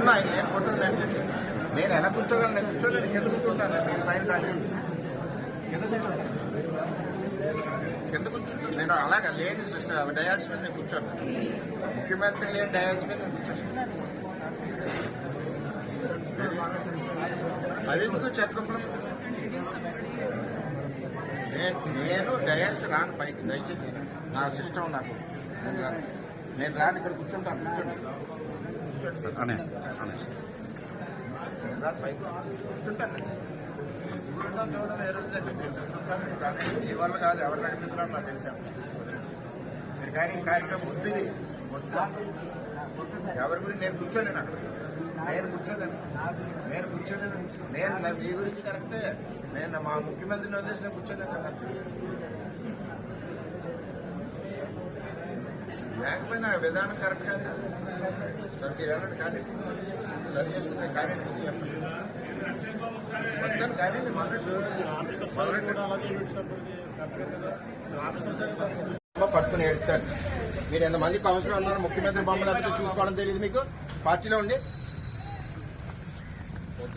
నేను కొట్టాను. నేను ఎలా కూర్చోగలను? నేను కూర్చోలేను. కింద కూర్చుంటాను. నేను పైన కానీ కింద కూర్చుంటాను. కింద కూర్చుంటాను. నేను అలాగా లేని డయాల్స్ మీద నేను కూర్చోను. ముఖ్యమంత్రి లేని డయాల్స్ మీద నేను కూర్చోను. అది ఎందుకు చెత్తకుంటాం? నేను డయాల్స్ రాను పైకి. దయచేసి నా సిస్టమ్ నాకు నేను రాను. ఇక్కడ కూర్చుంటాను. కూర్చోండి సార్. నేను రాను పైకి కూర్చుంటాను. చూడడం ఎరుగుతుంది. నేను కూర్చుంటాను. కానీ మీ వల్ల కాదు. ఎవరు నడిపిస్తున్నారో నాకు తెలిసాను. మీరు కానీ కార్యక్రమం వద్దు. ఎవరి గురించి నేను కూర్చోలేను. అక్కడ నేను కూర్చోలేను. నేను మీ గురించి కరెక్టే. నేను మా ముఖ్యమంత్రిని వదిలేసి నేను కూర్చోలేను కదా. లేకపోయినా విధానం కరెక్ట్ కాదు. సార్ మీరు వెళ్ళండి. కానీ సరి చేసుకుంటే కానీ ముందు చెప్పండి. మొత్తం కానీ పట్టుకుని ఏడుస్తారు. మీరు ఎంతమందికి అవసరం ఉన్నారు? ముఖ్యమంత్రి బొమ్మలు లేకపోతే చూసుకోవడం తెలియదు మీకు? పార్టీలో ఉండి